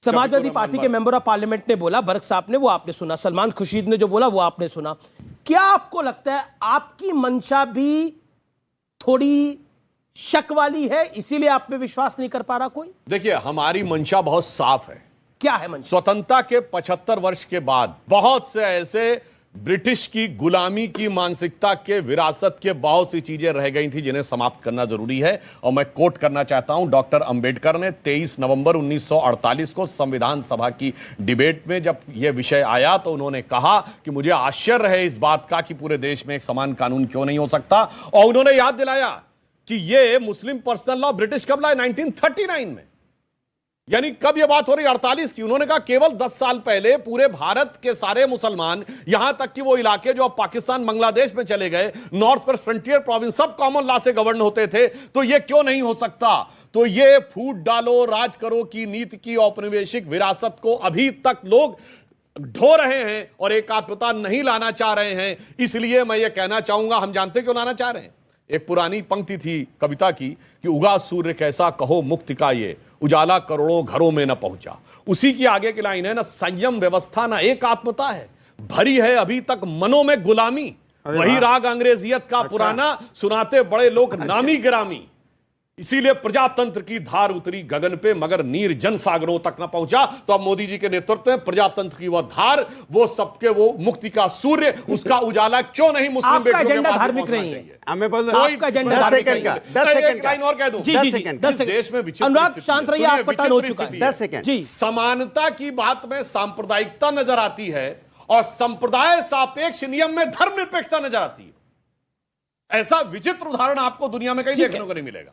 Samajwadi party के member of parliament ने बोला, बर्क साहब ने, वो आपने सुना, सलमान खुर्शीद ने जो बोला वो आपने सुना। क्या आपको लगता है आपकी मंशा भी थोड़ी शक वाली है, इसीलिए आप पे विश्वास नहीं कर पा रहा कोई? देखिए, हमारी मंशा बहुत साफ है। क्या है मंशा? स्वतंत्रता के 75 वर्ष के बाद बहुत से ऐसे ब्रिटिश की गुलामी की मानसिकता के विरासत के बहुत सी चीजें रह गई थी जिन्हें समाप्त करना जरूरी है। और मैं कोट करना चाहता हूं, डॉक्टर अंबेडकर ने 23 नवंबर 1948 को संविधान सभा की डिबेट में जब यह विषय आया तो उन्होंने कहा कि मुझे आश्चर्य है इस बात का कि पूरे देश में एक समान कानून क्यों नहीं हो सकता। और उन्होंने याद दिलाया कि यह मुस्लिम पर्सनल लॉ ब्रिटिश कब लाए? 1939 में। यानी कब यह बात हो रही? 48 की। उन्होंने कहा केवल 10 साल पहले पूरे भारत के सारे मुसलमान, यहां तक कि वो इलाके जो अब पाकिस्तान बांग्लादेश में चले गए, नॉर्थ वेस्ट फ्रंटियर प्रोविंस, सब कॉमन लॉ से गवर्न होते थे। तो यह क्यों नहीं हो सकता? तो यह फूट डालो राज करो की नीति की औपनिवेशिक विरासत को अभी तक लोग ढो रहे हैं और एकात्मता नहीं लाना चाह रहे हैं। इसलिए मैं यह कहना चाहूंगा, हम जानते क्यों लाना चाह रहे हैं। एक पुरानी पंक्ति थी कविता की कि उगा सूर्य कैसा कहो मुक्ति का ये, उजाला करोड़ों घरों में न पहुंचा। उसी की आगे की लाइन है, ना संयम व्यवस्था ना एकात्मता है, भरी है अभी तक मनों में गुलामी। वही राग अंग्रेजियत का पुराना सुनाते बड़े लोग नामी गिरामी। इसीलिए प्रजातंत्र की धार उतरी गगन पे मगर नीर जन सागरों तक न पहुंचा। तो अब मोदी जी के नेतृत्व में प्रजातंत्र की वह धार, वो सबके वो मुक्ति का सूर्य, उसका उजाला क्यों नहीं मुस्लिम बेटियों के पास धार्मिक नहीं है? आपका एजेंडा धार्मिक नहीं है। 10 सेकंड लाइन और कह दूं। जी जी, 10 सेकंड। देश में अनुराग शांत रहिए, आपका टर्न हो चुका है। 10 सेकंड जी। समानता की बात में सांप्रदायिकता नजर आती है और संप्रदाय सापेक्ष नियम में धर्मनिरपेक्षता नजर आती है। ऐसा विचित्र उदाहरण आपको दुनिया में कहीं देखने को नहीं मिलेगा।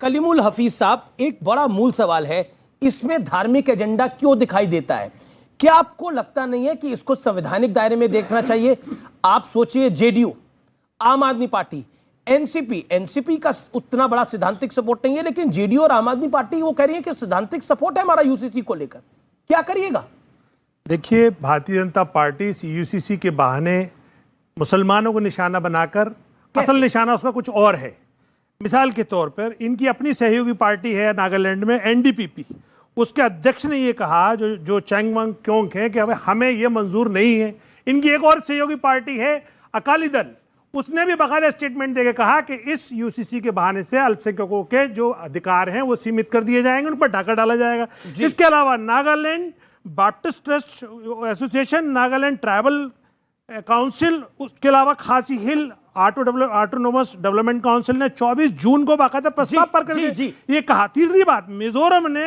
कलीमुल हफीज साहब, एक बड़ा मूल सवाल है, इसमें धार्मिक एजेंडा क्यों दिखाई देता है? क्या आपको लगता नहीं है कि इसको संवैधानिक दायरे में देखना चाहिए? आप सोचिए, जेडीयू, आम आदमी पार्टी, एनसीपी का उतना बड़ा सिद्धांतिक सपोर्ट नहीं है, लेकिन जेडीयू और आम आदमी पार्टी वो कह रही है कि सिद्धांतिक सपोर्ट है हमारा यूसीसी को लेकर। क्या करिएगा? देखिए, भारतीय जनता पार्टी यूसीसी के बहाने मुसलमानों को निशाना बनाकर, असल निशाना उसका कुछ और है। मिसाल के तौर पर इनकी अपनी सहयोगी पार्टी है नागालैंड में, एनडीपीपी, उसके अध्यक्ष ने ये कहा, जो चैंगवांग क्योंग है, कि हमें ये मंजूर नहीं है। इनकी एक और सहयोगी पार्टी है अकाली दल, उसने भी बाकायदा स्टेटमेंट देकर कहा कि इस यूसीसी के बहाने से अल्पसंख्यकों के जो अधिकार हैं वो सीमित कर दिए जाएंगे, उन पर डाका डाला जाएगा। इसके अलावा Nagaland Baptist Trust Association, Nagaland Tribal Council, उसके अलावा खासी हिल ऑटोनोमस डेवलपमेंट काउंसिल ने 24 जून को बाकायदा प्रस्ताव पर कर ये कहा। तीसरी बात, मिजोरम ने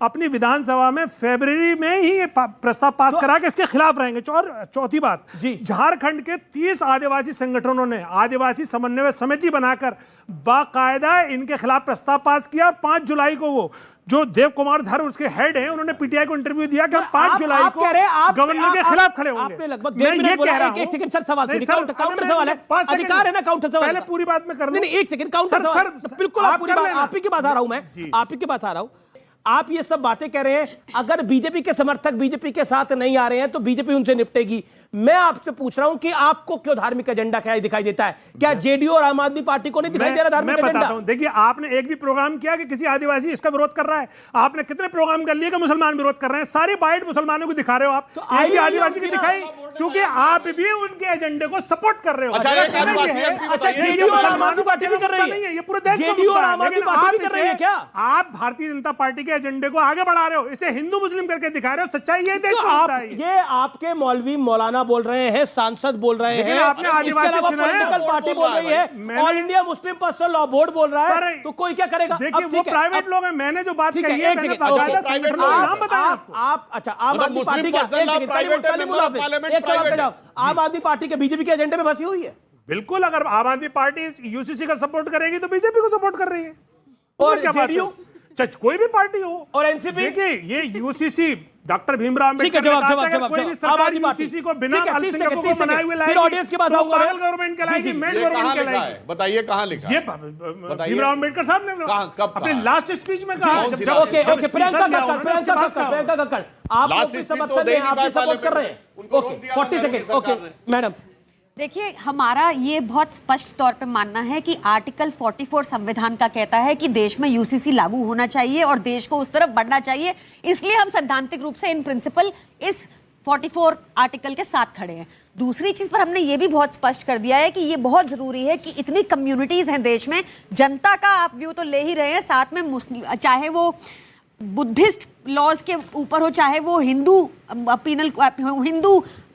अपनी विधानसभा में फरवरी में ही ये प्रस्ताव पास करा कि इसके खिलाफ रहेंगे। और चौथी बात, झारखंड के 30 आदिवासी संगठनों ने आदिवासी समन्वय समिति बनाकर बाकायदा इनके खिलाफ प्रस्ताव पास किया। 5 जुलाई को वो जो देव कुमार धर उसके हेड हैं, उन्होंने पीटीआई को इंटरव्यू दिया कि हम 5 जुलाई को गवर्नर के खिलाफ खड़े होंगे। आपने लगभग 1 मिनट बोला। एक सेकंड सर, सवाल काउंटर सवाल है, अधिकार है ना काउंटर सवाल? पहले पूरी बात में कर लो। नहीं, एक सेकंड, काउंटर सवाल बिल्कुल, आप पूरी बात, आप ही के पास आ रहा हूं मैं, आप ही के पास आ रहा हूं। आप ये सब बातें कह रहे हैं, अगर बीजेपी के समर्थक बीजेपी के साथ नहीं आ रहे हैं तो बीजेपी उनसे निपटेगी। मैं आपसे पूछ रहा हूं कि आपको क्यों धार्मिक एजेंडा क्या दिखाई देता है? क्या जेडीयू और आम आदमी पार्टी को नहीं दिखाई दे रहा धार्मिक एजेंडा? मैं बताता हूं, देखिए, आपने एक भी प्रोग्राम किया कि किसी आदिवासी इसका विरोध कर रहा है? आपने कितने प्रोग्राम कर लिए कि मुसलमान विरोध कर रहे हैं? सारी बाइट मुसलमानों को दिखा रहे हो आप, तो एक भी आदिवासी की दिखाई, क्योंकि आप भी उनके एजेंडे को सपोर्ट कर रहे हो। जेडीयू और आम आदमी पार्टी भी कर रही है, ये पूरे देश जेडीयू और आम आदमी पार्टी भी कर रही है। क्या आप भारतीय जनता पार्टी के एजेंडे को आगे बढ़ा रहे हो? इसे हिंदू मुस्लिम करके दिखा रहे हो? सच्चाई ये देश ये आपके मौलवी मौलाना बोल रहे हैं, सांसद बोल रहे हैं, आपने आदिवासी इसके अलावा पॉलिटिकल पार्टी बोल रही है, all India Muslim personal law board बोल रहा है, तो कोई क्या करेगा? देखिए, वो प्राइवेट लोग हैं। मैंने जो बात कही है, मैंने बाकायदा संगठन का नाम बताया आपको। आप अच्छा, आम आदमी पार्टी का आम आदमी पार्टी के बीजेपी के एजेंडे में फंसी हुई है। बिल्कुल, अगर आम आदमी पार्टी यूसीसी का सपोर्ट करेगी तो बीजेपी को सपोर्ट कर रही है। और क्या जेडीयू, कोई भी पार्टी हो, और एनसीपी, देखिए ये यूसीसी डॉक्टर भीमराव अम्बेडकर ने कहा था कोई भी सरकार यूसीसी को बिना अल्पसंख्यकों को बनाए हुए लाएगी, ऑडियंस के पास आऊंगा, पागल गवर्नमेंट कहलाएगी, मेड गवर्नमेंट कहलाएगी। बताइए कहाँ लिखा है? ये भीमराव अम्बेडकर साहब ने अपने लास्ट स्पीच में कहा। ओके, प्रियंका कक्कड़, आप लोग भी समर्थन में, आप भी सपोर्ट कर रहे हैं। Okay, 40 second. ओके मैडम, देखिए, हमारा ये बहुत स्पष्ट तौर पे मानना है कि आर्टिकल 44 संविधान का कहता है कि देश में यूसीसी लागू होना चाहिए और देश को उस तरफ बढ़ना चाहिए। इसलिए हम सैद्धांतिक रूप से इन प्रिंसिपल इस 44 आर्टिकल के साथ खड़े हैं। दूसरी चीज पर हमने ये भी बहुत स्पष्ट कर दिया है कि ये बहुत जरूरी है कि इतनी कम्युनिटीज हैं देश में, जनता का आप व्यू तो ले ही रहे हैं, साथ में मुस्लिम, चाहे वो बुद्धिस्ट लॉज के ऊपर हो, चाहे वो हिंदू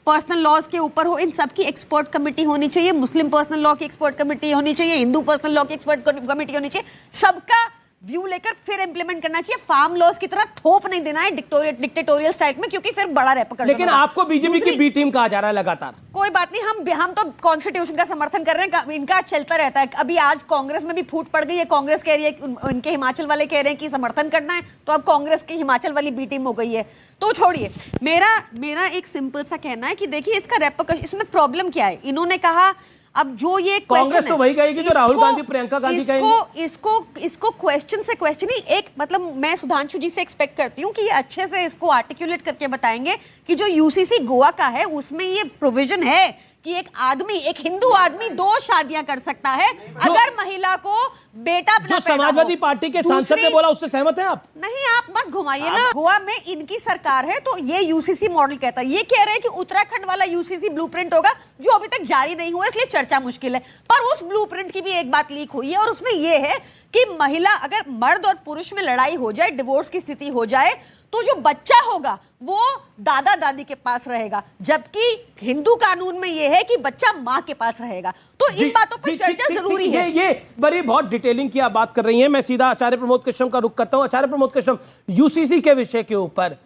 पर्सनल लॉज के ऊपर हो, इन सब की एक्सपर्ट कमेटी होनी चाहिए। मुस्लिम पर्सनल लॉ की एक्सपर्ट कमेटी होनी चाहिए, हिंदू पर्सनल लॉ की एक्सपर्ट कमेटी होनी चाहिए। सबका व्यू लेकर फिर इंप्लीमेंट करना चाहिए। फार्म लॉज की तरह थोप नहीं देना है डिक्टेटोरियल स्टाइल में, क्योंकि फिर बड़ा रेपरकशन। लेकिन आपको बीजेपी की बी टीम कहा जा रहा है लगातार। कोई बात नहीं, हम तो कॉन्स्टिट्यूशन का समर्थन कर रहे हैं, इनका चलता रहता है। अभी आज कांग्रेस में भी फूट पड़ गई है, कांग्रेस कह रही है, उनके हिमाचल वाले कह रहे हैं कि समर्थन करना है, तो अब कांग्रेस की हिमाचल वाली बी टीम हो गई है। तो छोड़िए, मेरा एक सिंपल सा कहना है कि देखिए इसका रेपरकशन, इसमें प्रॉब्लम क्या है। इन्होंने कहा अब जो ये कांग्रेस तो वही कहेगी जो राहुल गांधी प्रियंका गांधी कहेंगे। इसको क्वेश्चन से क्वेश्चन ही एक, मतलब मैं सुधांशु जी से एक्सपेक्ट करती हूँ कि ये अच्छे से इसको आर्टिकुलेट करके बताएंगे कि जो यूसीसी गोवा का है उसमें ये प्रोविजन है कि एक हिंदू आदमी 2 शादियां कर सकता है अगर महिला को बेटा जो समाजवादी पार्टी के सांसद ने बोला उससे सहमत हैं आप? नहीं, आप मत घुमाइए ना। गोवा में इनकी सरकार है तो ये यूसीसी मॉडल कहता है। ये कह रहे हैं कि उत्तराखंड वाला यूसीसी ब्लूप्रिंट होगा जो अभी तक जारी नहीं हुआ, इसलिए चर्चा मुश्किल है। पर उस ब्लूप्रिंट की भी एक बात लीक हुई है और उसमें यह है कि महिला, अगर मर्द और पुरुष में लड़ाई हो जाए, डिवोर्स की स्थिति हो जाए, तो जो बच्चा होगा वो दादा दादी के पास रहेगा, जबकि हिंदू कानून में यह है कि बच्चा मां के पास रहेगा। तो इन बातों पर चर्चा जरूरी है। ये बड़ी बहुत डिटेलिंग की आप बात कर रही हैं। मैं सीधा आचार्य प्रमोद कृष्णम का रुख करता हूं। आचार्य प्रमोद कृष्णम, यूसीसी के विषय के ऊपर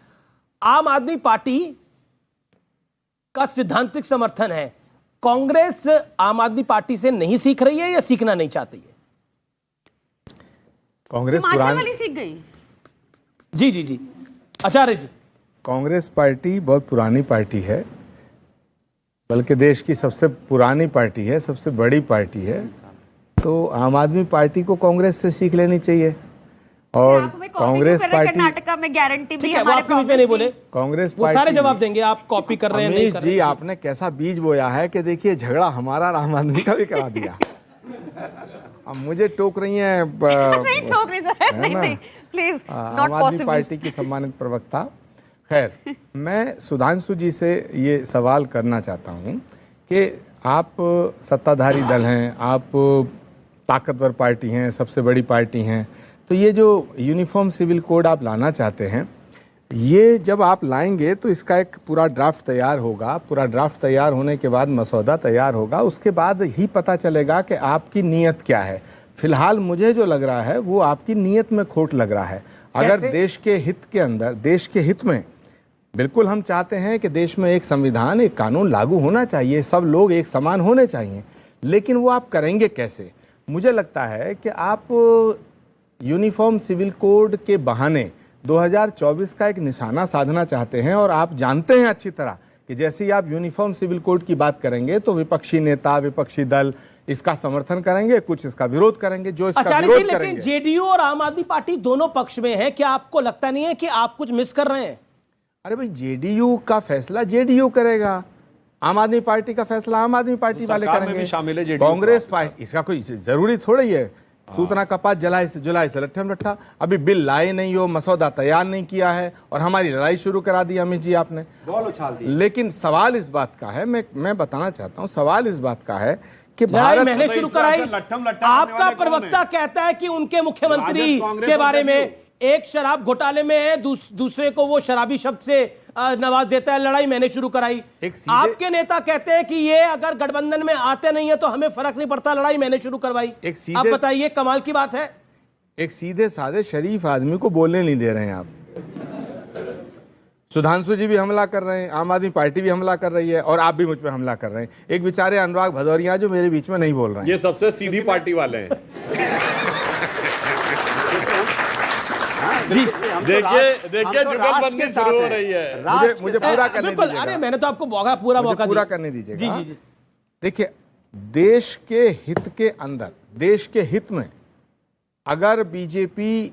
आम आदमी पार्टी का सिद्धांतिक समर्थन है। कांग्रेस आम आदमी पार्टी से नहीं सीख रही है या सीखना नहीं चाहती है? कांग्रेस वाली सीख गई। जी आचार्य जी, कांग्रेस पार्टी बहुत पुरानी पार्टी है, बल्कि देश की सबसे पुरानी पार्टी है, सबसे बड़ी पार्टी है। तो आम आदमी पार्टी को कांग्रेस से सीख लेनी चाहिए। और कांग्रेस पार्टी, कर्नाटक में गारंटी भी हमारे आपके बीच नहीं बोले, कांग्रेस वो सारे जवाब देंगे। आप कॉपी कर रहे हैं, नहीं कर रहे जी, आपने कैसा बीज बोया है कि देखिए झगड़ा हमारा और आम आदमी का भी करा दिया। अब मुझे टोक रही हैं, नहीं ठोक रही सर, नहीं प्लीज, आम आदमी पार्टी की सम्मानित प्रवक्ता। खैर, मैं सुधांशु जी से ये सवाल करना चाहता हूँ कि आप सत्ताधारी दल हैं, आप ताकतवर पार्टी हैं, सबसे बड़ी पार्टी हैं, तो ये जो यूनिफॉर्म सिविल कोड आप लाना चाहते हैं, ये जब आप लाएंगे तो इसका एक पूरा ड्राफ्ट तैयार होगा। पूरा ड्राफ्ट तैयार होने के बाद मसौदा तैयार होगा, उसके बाद ही पता चलेगा कि आपकी नीयत क्या है। फिलहाल मुझे जो लग रहा है वो आपकी नीयत में खोट लग रहा है। अगर देश के हित के अंदर, देश के हित में, बिल्कुल हम चाहते हैं कि देश में एक संविधान, एक कानून लागू होना चाहिए, सब लोग एक समान होने चाहिए, लेकिन वो आप करेंगे कैसे? मुझे लगता है कि आप यूनिफॉर्म सिविल कोड के बहाने 2024 का एक निशाना साधना चाहते हैं। और आप जानते हैं अच्छी तरह कि जैसे ही आप यूनिफॉर्म सिविल कोड की बात करेंगे तो विपक्षी नेता, विपक्षी दल इसका समर्थन करेंगे, कुछ इसका विरोध करेंगे। जो इसका विरोध करेंगे, लेकिन जेडीयू और आम आदमी पार्टी दोनों पक्ष में है। क्या आपको लगता नहीं है कि आप कुछ मिस कर रहे हैं? अरे भाई, जेडीयू का फैसला जेडीयू करेगा, आम आदमी पार्टी का फैसला आम आदमी पार्टी वाले करेंगे, शामिल है कांग्रेस पार्टी। इसका कोई जरूरी थोड़ा ही है सूतना कपात जुलाई से लट्ठम लट्ठा। अभी बिल लाए नहीं हो, मसौदा तैयार नहीं किया है और हमारी लड़ाई शुरू करा दी अमित जी आपने, बॉल उछाल दी। लेकिन सवाल इस बात का है, मैं बताना चाहता हूं, सवाल इस बात का है कि भारत मैंने शुरू कराई। आपका प्रवक्ता कहता है कि उनके मुख्यमंत्री के बारे में एक शराब घोटाले में है, दूसरे को वो शराबी शब्द से नवाज देता है, लड़ाई मैंने शुरू कराई। आपके नेता कहते हैं कि ये अगर गठबंधन में आते नहीं है तो हमें फर्क नहीं पड़ता, लड़ाई मैंने शुरू करवाई। आप बताइए, कमाल की बात है। एक सीधे साधे शरीफ आदमी को बोलने नहीं दे रहे हैं आप। सुधांशु जी भी हमला कर रहे हैं, आम आदमी पार्टी भी हमला कर रही है और आप भी मुझ पर हमला कर रहे हैं। एक बेचारे अनुराग भदौरिया जो मेरे बीच में नहीं बोल रहे हैं, ये सबसे सीधी पार्टी वाले हैं। देखिए जुगलबंदी शुरू हो रही है। मुझे पूरा करने दीजिएगा। अरे मैंने तो आपको पूरा मौका पूरा करने दीजिएगा। जी। देखिए, देश के हित के अंदर, देश के हित में अगर बीजेपी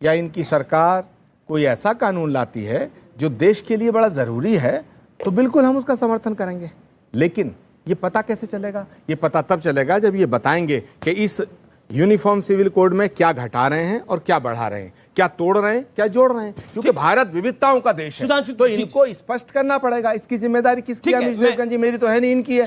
या इनकी सरकार कोई ऐसा कानून लाती है जो देश के लिए बड़ा जरूरी है तो बिल्कुल हम उसका समर्थन करेंगे। लेकिन ये पता कैसे चलेगा? ये पता तब चलेगा जब ये बताएंगे कि इस यूनिफॉर्म सिविल कोड में क्या घटा रहे हैं और क्या बढ़ा रहे हैं, क्या तोड़ रहे हैं, क्या जोड़ रहे हैं, क्योंकि भारत विविधताओं का देश है। सुधांशु तो जी, इनको स्पष्ट करना पड़ेगा। इसकी जिम्मेदारी किसकी ठीक है? है, मिश्रेश जी, मेरी तो है नहीं, इनकी है।